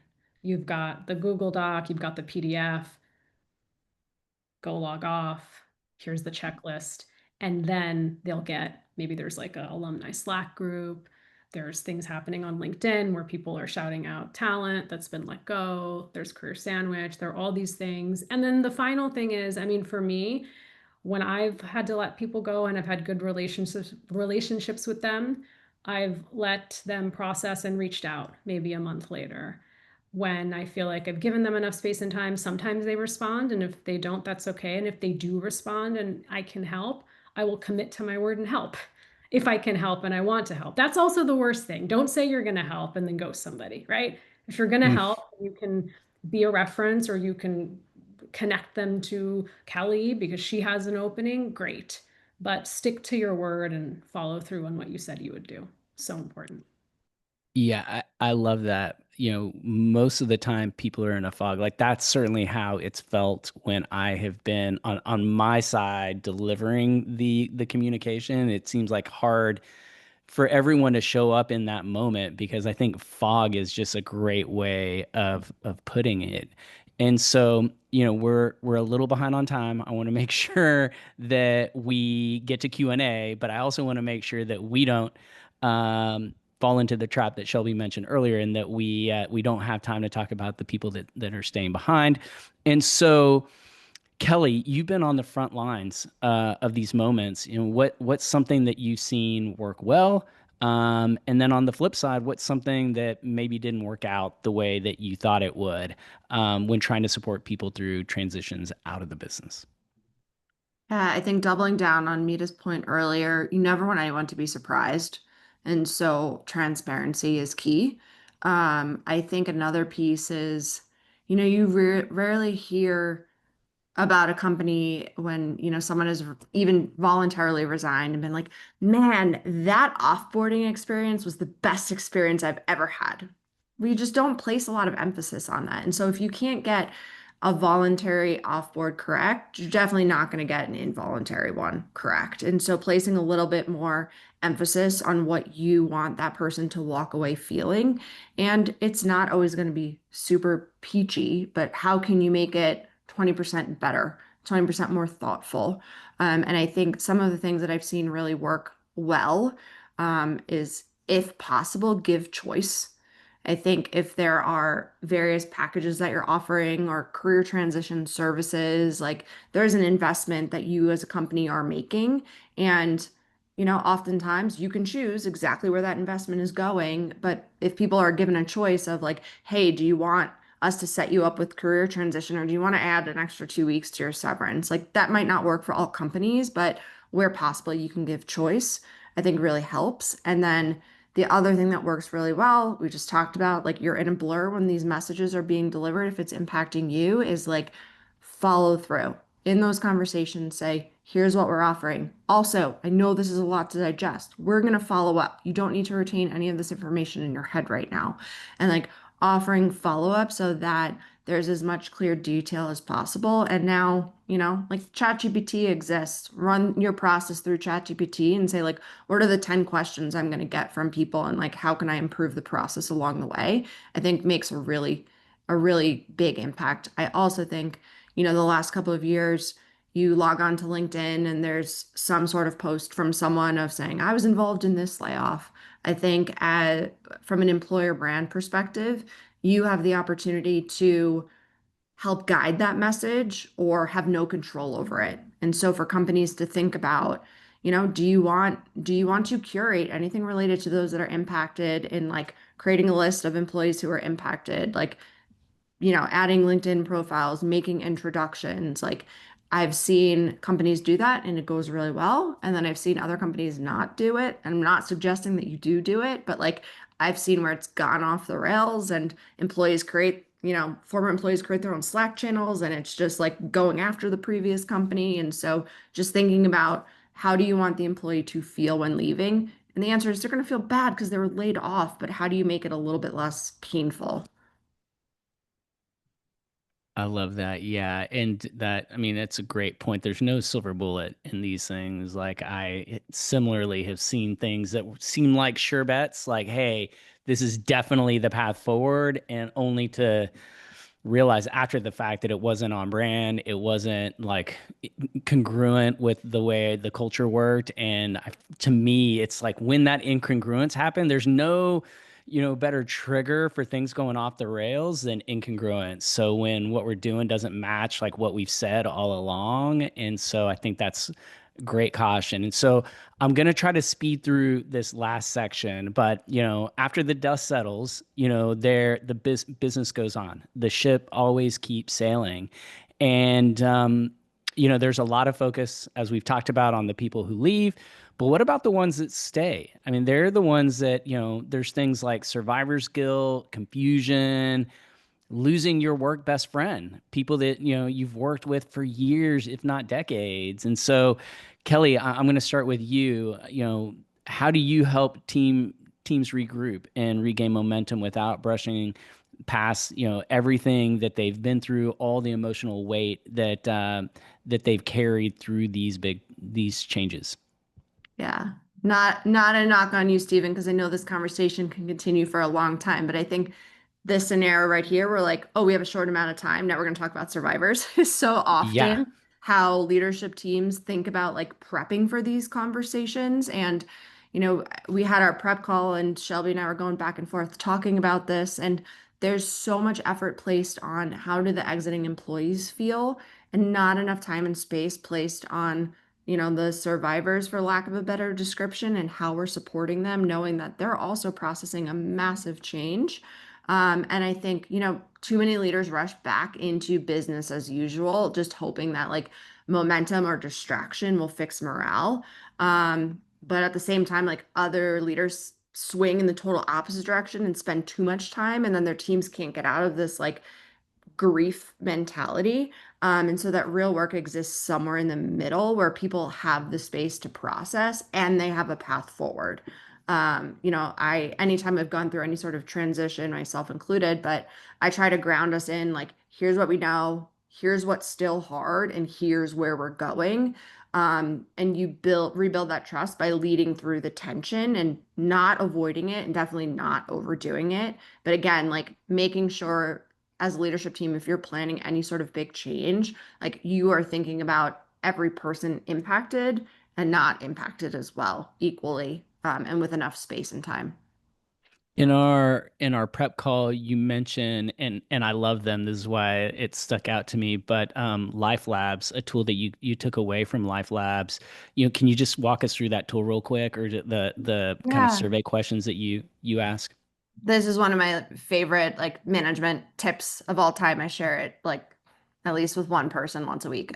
You've got the Google Doc, you've got the PDF, go log off, here's the checklist. And then they'll get, maybe there's like a alumni Slack group. There's things happening on LinkedIn where people are shouting out talent that's been let go. There's career sandwich. There are all these things. And then the final thing is, I mean, for me, when I've had to let people go and I've had good relationships with them, I've let them process and reached out maybe a month later. When I feel like I've given them enough space and time, sometimes they respond. And if they don't, that's okay. And if they do respond and I can help, I will commit to my word and help if I can help and I want to help. That's also the worst thing. Don't say you're going to help and then ghost somebody, right? If you're going to Mm. help, you can be a reference or you can connect them to Kelly because she has an opening, great. But stick to your word and follow through on what you said you would do. So important. Yeah, I love that. You know, most of the time people are in a fog. Like, that's certainly how it's felt when I have been on my side delivering the communication. It seems like hard for everyone to show up in that moment because I think fog is just a great way of putting it. And so, you know, we're a little behind on time. I want to make sure that we get to Q&A, but I also want to make sure that we don't fall into the trap that Shelby mentioned earlier, and that we don't have time to talk about the people that are staying behind. And so, Kelly, you've been on the front lines of these moments. You know, what's something that you've seen work well? And then on the flip side, what's something that maybe didn't work out the way that you thought it would when trying to support people through transitions out of the business? Yeah, I think doubling down on Mita's point earlier, you never want anyone to be surprised. And so transparency is key. I think another piece is, you rarely hear about a company when, someone has even voluntarily resigned and been like, man, that offboarding experience was the best experience I've ever had. We just don't place a lot of emphasis on that. And so if you can't get a voluntary offboard correct, you're definitely not going to get an involuntary one correct. And so placing a little bit more emphasis on what you want that person to walk away feeling. And it's not always going to be super peachy, but how can you make it 20% better, 20% more thoughtful? And I think some of the things that I've seen really work well is, if possible, give choice. I think if there are various packages that you're offering or career transition services, like there's an investment that you as a company are making. And, oftentimes you can choose exactly where that investment is going. But if people are given a choice of like, hey, do you want us to set you up with career transition, or do you want to add an extra 2 weeks to your severance? Like that might not work for all companies, but where possible, you can give choice, I think really helps. And then the other thing that works really well, we just talked about, like you're in a blur when these messages are being delivered, if it's impacting you, is like follow through. In those conversations, say, here's what we're offering. Also, I know this is a lot to digest. We're going to follow up. You don't need to retain any of this information in your head right now. And like offering follow up so that there's as much clear detail as possible. And now, like ChatGPT exists. Run your process through ChatGPT and say, like, what are the 10 questions I'm going to get from people? And like, how can I improve the process along the way? I think makes a really big impact. I also think, the last couple of years, you log on to LinkedIn and there's some sort of post from someone of saying, I was involved in this layoff. I think from an employer brand perspective, you have the opportunity to help guide that message or have no control over it. And so for companies to think about, do you want to curate anything related to those that are impacted, in like creating a list of employees who are impacted, like adding LinkedIn profiles, making introductions. Like I've seen companies do that and it goes really well. And then I've seen other companies not do it. And I'm not suggesting that you do it, but like I've seen where it's gone off the rails and former employees create their own Slack channels and it's just like going after the previous company. And so just thinking about, how do you want the employee to feel when leaving? And the answer is they're going to feel bad because they were laid off, but how do you make it a little bit less painful? I love that. Yeah. And that, I mean, that's a great point. There's no silver bullet in these things. Like, I similarly have seen things that seem like sure bets, like, hey, this is definitely the path forward, and only to realize after the fact that it wasn't on brand. It wasn't like congruent with the way the culture worked. And to me, it's like when that incongruence happened, there's no, better trigger for things going off the rails than incongruence. So when what we're doing doesn't match like what we've said all along. And so I think that's great caution. And so I'm going to try to speed through this last section, but after the dust settles, business goes on. The ship always keeps sailing. And there's a lot of focus, as we've talked about, on the people who leave. But what about the ones that stay? I mean, they're the ones that, there's things like survivor's guilt, confusion, losing your work best friend, people that you've worked with for years, if not decades. And so, Kelly, I'm going to start with you. How do you help teams regroup and regain momentum without brushing past everything that they've been through, all the emotional weight that they've carried through these changes? Yeah. Not a knock on you, Stephen, because I know this conversation can continue for a long time, but I think this scenario right here, we're like, oh, we have a short amount of time. Now we're going to talk about survivors. Is so Yeah. often how leadership teams think about like prepping for these conversations. And, we had our prep call and Shelby and I were going back and forth talking about this. And there's so much effort placed on how do the exiting employees feel, and not enough time and space placed on the survivors, for lack of a better description, and how we're supporting them, knowing that they're also processing a massive change. And I think, too many leaders rush back into business as usual, just hoping that like momentum or distraction will fix morale. But at the same time, like other leaders swing in the total opposite direction and spend too much time, and then their teams can't get out of this like grief mentality. And so that real work exists somewhere in the middle where people have the space to process and they have a path forward. Anytime I've gone through any sort of transition, myself included, but I try to ground us in like, here's what we know, here's what's still hard, and here's where we're going. And you rebuild that trust by leading through the tension and not avoiding it and definitely not overdoing it. But again, like making sure as a leadership team, if you're planning any sort of big change, like you are thinking about every person impacted and not impacted as well, equally, and with enough space and time. In our prep call, you mentioned, and I love them. This is why it stuck out to me. But Life Labs, a tool that you took away from Life Labs, can you just walk us through that tool real quick, or the kind of Yeah. survey questions that you ask? This is one of my favorite like management tips of all time. I share it like at least with one person once a week.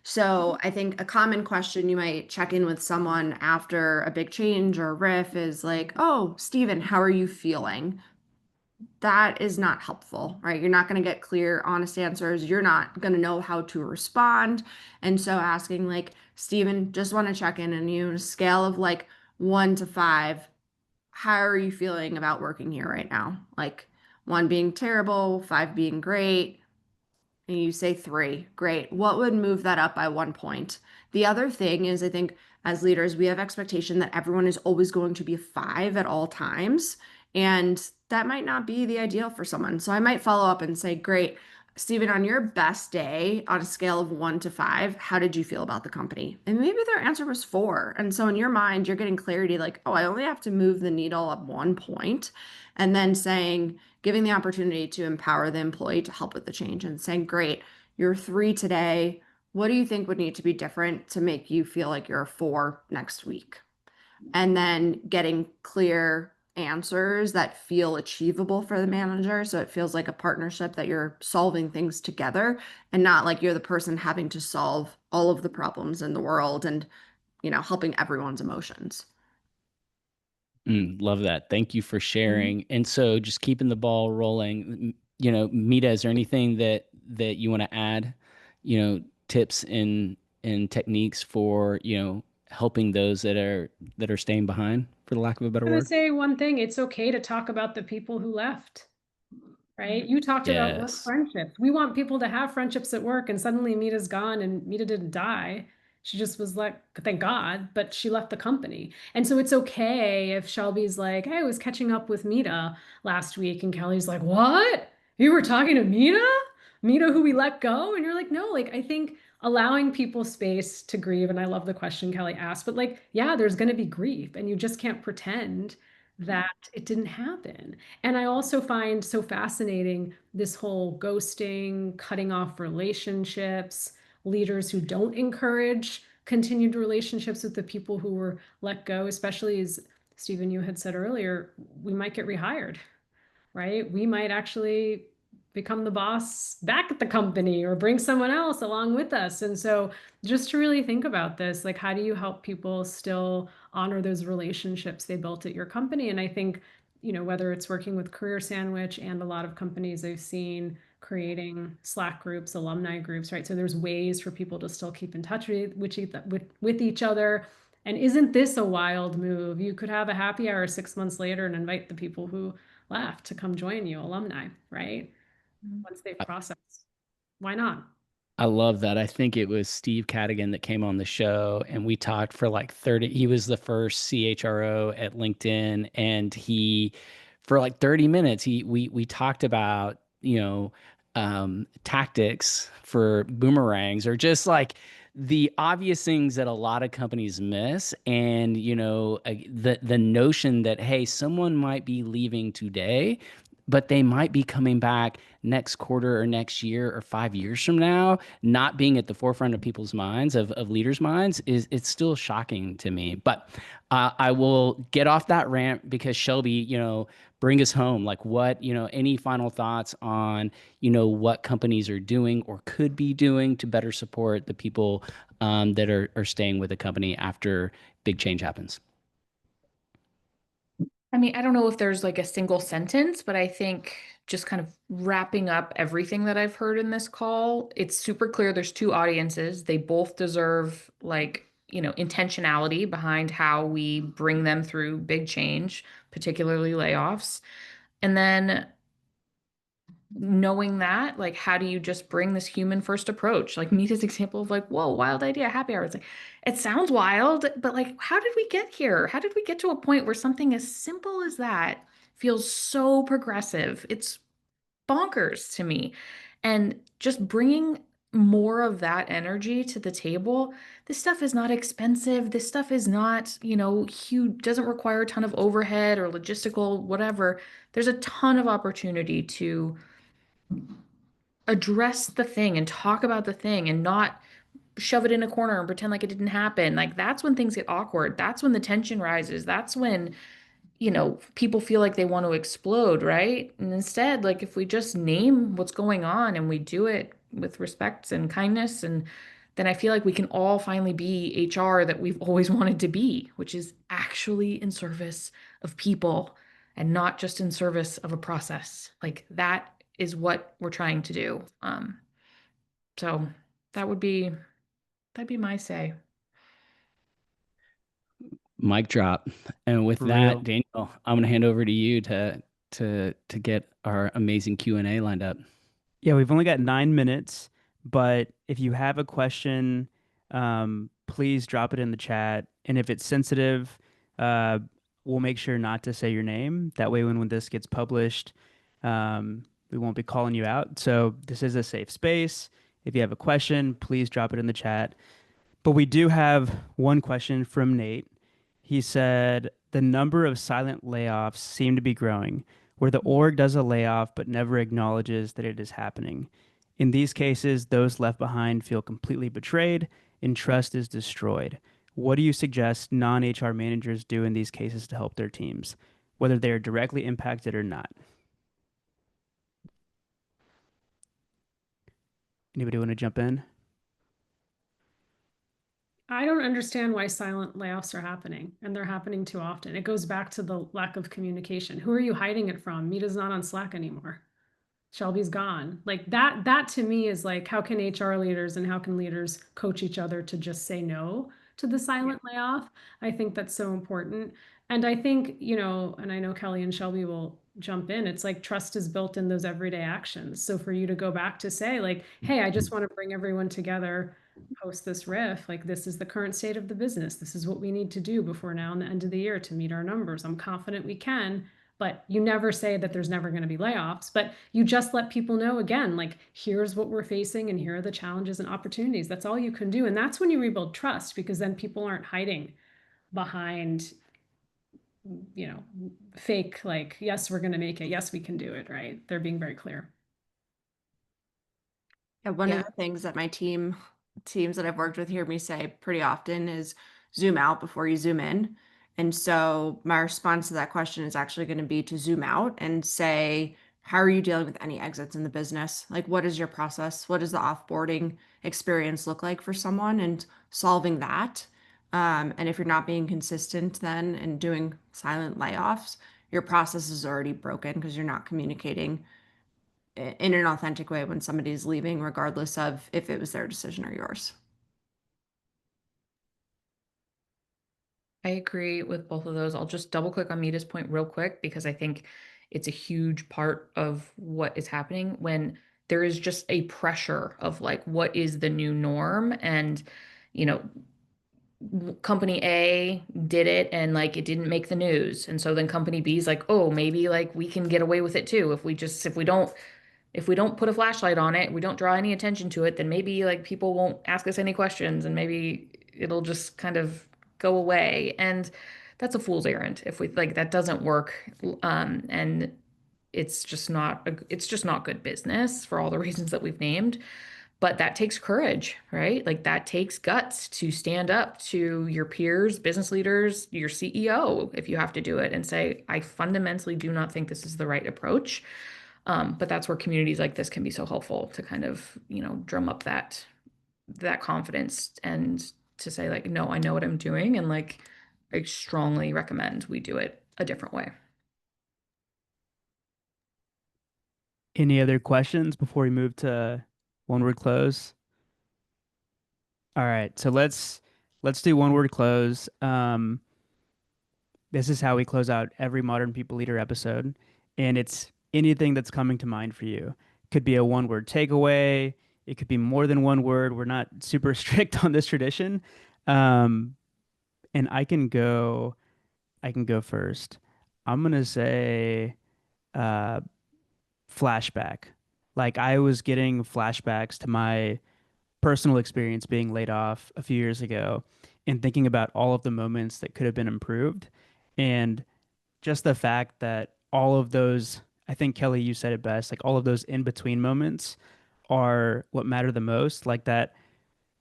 So I think a common question you might check in with someone after a big change or riff is like, "Oh, Steven, how are you feeling?" That is not helpful, right? You're not going to get clear, honest answers. You're not going to know how to respond. And so asking like, "Steven, just want to check in on you on a scale of like 1 to 5, how are you feeling about working here right now?" Like 1 being terrible, 5 being great, and you say 3. Great. What would move that up by 1 point? The other thing is, I think as leaders, we have expectation that everyone is always going to be a 5 at all times. And that might not be the ideal for someone. So I might follow up and say, great, Stephen, on your best day on a scale of 1 to 5, how did you feel about the company? And maybe their answer was 4. And so in your mind, you're getting clarity like, oh, I only have to move the needle up 1 point. And then saying, giving the opportunity to empower the employee to help with the change and saying, great, you're 3 today. What do you think would need to be different to make you feel like you're a 4 next week? And then getting clear answers that feel achievable for the manager. So it feels like a partnership that you're solving things together and not like you're the person having to solve all of the problems in the world and, helping everyone's emotions. Love that. Thank you for Mhm. sharing. And so, just keeping the ball rolling. Mita, is there anything that you want to add? Tips and techniques for helping those that are staying behind, for the lack of a better I'm gonna word. say one thing, it's okay to talk about the people who left. Right? You talked about work Yes. friendships. We want people to have friendships at work, and suddenly Mita's gone, and Mita didn't die. She just was like, thank God, but she left the company. And so it's okay if Shelby's like, hey, I was catching up with Mita last week, and Kelly's like, what? You were talking to Mita? Mita, who we let go? And you're like, no, like, I think allowing people space to grieve, and I love the question Kelly asked, but like, yeah, there's going to be grief, and you just can't pretend that it didn't happen. And I also find so fascinating this whole ghosting, cutting off relationships, leaders who don't encourage continued relationships with the people who were let go, especially as Stephen, you had said earlier, we might get rehired, right? We might actually become the boss back at the company or bring someone else along with us. And so just to really think about this, like how do you help people still honor those relationships they built at your company? And I think, whether it's working with Career Sandwich and a lot of companies I've seen creating Slack groups, alumni groups, right? So there's ways for people to still keep in touch with each other. And isn't this a wild move? You could have a happy hour 6 months later and invite the people who left to come join you, alumni, right? Once they've processed. Why not? I love that. I think it was Steve Cadigan that came on the show and we talked for like 30. He was the first CHRO at LinkedIn and for like 30 minutes, we talked about, tactics for boomerangs or just like the obvious things that a lot of companies miss. And, the notion that, hey, someone might be leaving today, but they might be coming back next quarter or next year or 5 years from now, not being at the forefront of people's minds, of leaders' minds, it's still shocking to me. But I will get off that rant because Shelby, bring us home. Like what, any final thoughts on, what companies are doing or could be doing to better support the people that are staying with the company after big change happens? I mean, I don't know if there's like a single sentence, but I think just kind of wrapping up everything that I've heard in this call, it's super clear there's two audiences. They both deserve like, intentionality behind how we bring them through big change, particularly layoffs. And then knowing that, like, how do you just bring this human first approach? Like Mita's example of like, whoa, wild idea, happy hour. It's like, it sounds wild, but like, how did we get here? How did we get to a point where something as simple as that feels so progressive? It's bonkers to me. And just bringing more of that energy to the table. This stuff is not expensive. This stuff is not, huge, doesn't require a ton of overhead or logistical, whatever. There's a ton of opportunity to address the thing and talk about the thing and not shove it in a corner and pretend like it didn't happen. Like that's when things get awkward. That's when the tension rises. That's when, people feel like they want to explode, right? And instead, like if we just name what's going on and we do it with respect and kindness, and then I feel like we can all finally be HR that we've always wanted to be, which is actually in service of people and not just in service of a process. Like that is what we're trying to do. So that would be that'd be my say. Mic drop. And with For that, real. Daniel, I'm going to hand over to you to get our amazing Q&A lined up. Yeah, we've only got 9 minutes, but if you have a question, please drop it in the chat. And if it's sensitive, uh, we'll make sure not to say your name. That way, when this gets published, we won't be calling you out. So this is a safe space. If you have a question, please drop it in the chat. But we do have one question from Nate. He said, the number of silent layoffs seem to be growing, where the org does a layoff but never acknowledges that it is happening. In these cases, those left behind feel completely betrayed and trust is destroyed. What do you suggest non-HR managers do in these cases to help their teams, whether they are directly impacted or not? Anybody want to jump in? I don't understand why silent layoffs are happening, and they're happening too often. It goes back to the lack of communication. Who are you hiding it from? Mita's not on Slack anymore. Shelby's gone. Like that to me is like, how can HR leaders and how can leaders coach each other to just say no to the silent layoff? I think that's so important. And I think, and I know Kelly and Shelby will jump in. It's like trust is built in those everyday actions. So for you to go back to say like, hey, I just want to bring everyone together post this riff, like this is the current state of the business. This is what we need to do before now and the end of the year to meet our numbers. I'm confident we can, but you never say that there's never going to be layoffs, but you just let people know again, like, here's what we're facing and here are the challenges and opportunities. That's all you can do. And that's when you rebuild trust, because then people aren't hiding behind, fake, like, yes, we're going to make it. Yes, we can do it. Right. They're being very clear. Yeah, one of Yeah. the things that my teams that I've worked with hear me say pretty often is zoom out before you zoom in. And so my response to that question is actually going to be to zoom out and say, how are you dealing with any exits in the business? Like, what is your process? What does the offboarding experience look like for someone? And solving that. And if you're not being consistent then and doing silent layoffs, your process is already broken because you're not communicating in an authentic way when somebody's leaving, regardless of if it was their decision or yours. I agree with both of those. I'll just double click on Mita's point real quick because I think it's a huge part of what is happening when there is just a pressure of like, what is the new norm? And, you know, company A did it and like it didn't make the news. And so then company B is like, oh, maybe like we can get away with it too. If we don't put a flashlight on it, we don't draw any attention to it, then maybe like people won't ask us any questions and maybe it'll just kind of go away. And that's a fool's errand if we like that doesn't work. And it's just not good business for all the reasons that we've named. But that takes courage, right? Like that takes guts to stand up to your peers, business leaders, your CEO, if you have to do it and say, I fundamentally do not think this is the right approach. But that's where communities like this can be so helpful to kind of, drum up that confidence and to say like, no, I know what I'm doing. And like, I strongly recommend we do it a different way. Any other questions before we move to one word close? All right, so let's do one word close. This is how we close out every Modern People Leader episode, and it's anything that's coming to mind for you. Could be a one word takeaway. It could be more than one word. We're not super strict on this tradition. Um, and I can go first. I'm gonna say uh, flashback. Like I was getting flashbacks to my personal experience being laid off a few years ago and thinking about all of the moments that could have been improved. And just the fact that all of those, I think Kelly, you said it best, like all of those in between moments are what matter the most. Like that,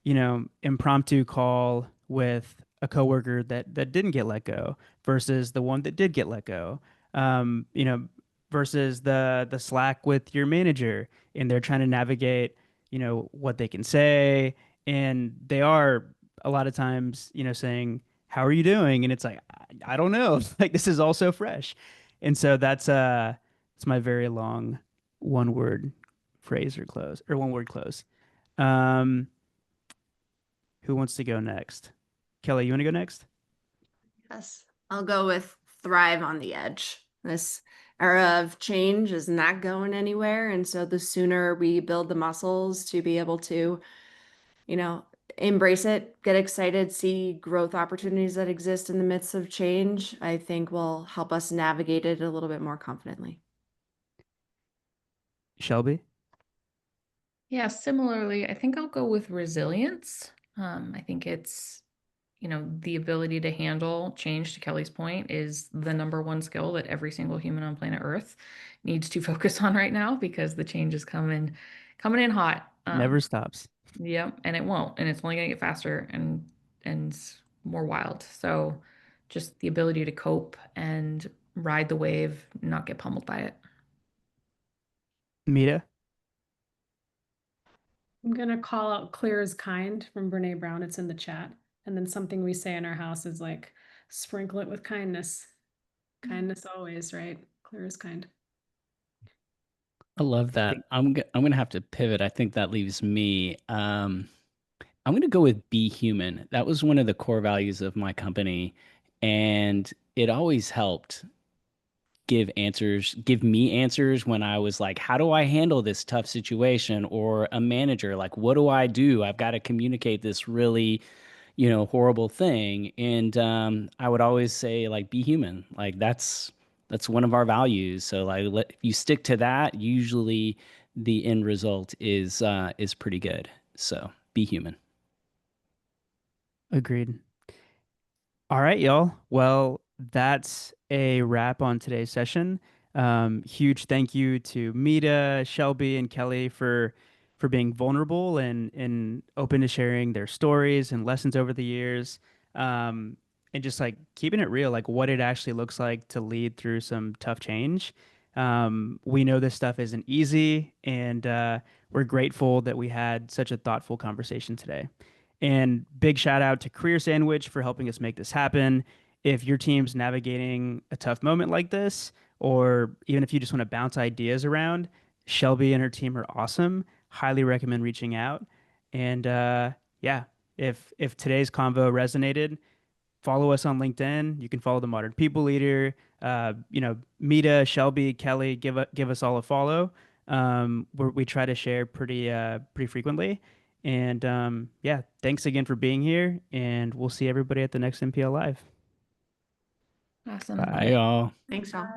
impromptu call with a coworker that didn't get let go versus the one that did get let go. Um, you know, versus the Slack with your manager and they're trying to navigate, what they can say. And they are a lot of times, saying, "How are you doing?" And it's like, I don't know. Like this is all so fresh. And so it's my very long one word phrase or close or one word close. Um, who wants to go next? Kelly, you want to go next? Yes, I'll go with thrive on the edge. This era of change is not going anywhere. And so the sooner we build the muscles to be able to, you know, embrace it, get excited, see growth opportunities that exist in the midst of change, I think will help us navigate it a little bit more confidently. Shelby? Yeah, similarly, I think I'll go with resilience. I think it's, the ability to handle change, to Kelly's point, is the number one skill that every single human on planet Earth needs to focus on right now because the change is coming in hot. Never stops. Yeah, and it won't, and it's only gonna get faster and more wild. So just the ability to cope and ride the wave, not get pummeled by it. Mita? I'm gonna call out clear as kind from Brene Brown. It's in the chat. And then something we say in our house is like, sprinkle it with kindness. Kindness always, right? Clear as kind. I love I that. think I'm gonna have to pivot. I think that leaves me. I'm gonna go with be human. That was one of the core values of my company, and it always helped give me answers when I was like, how do I handle this tough situation? Or a manager, like, what do I do? I've got to communicate this really, horrible thing. And I would always say, like, be human. Like that's one of our values. So like you stick to that, usually the end result is pretty good. So be human. agreed. All right, y'all. Well, that's a wrap on today's session. Huge thank you to Mita, Shelby, and Kelly for being vulnerable and open to sharing their stories and lessons over the years. And just like keeping it real, like what it actually looks like to lead through some tough change. We know this stuff isn't easy, and we're grateful that we had such a thoughtful conversation today. And big shout out to Career Sandwich for helping us make this happen. If your team's navigating a tough moment like this, or even if you just want to bounce ideas around, Shelby and her team are awesome. Highly recommend reaching out. And yeah, if today's convo resonated, follow us on LinkedIn. You can follow the Modern People Leader. Mita, Shelby, Kelly, give us all a follow. We try to share pretty frequently. And yeah, thanks again for being here. And we'll see everybody at the next MPL Live. Awesome. Bye, y'all. Thanks, y'all.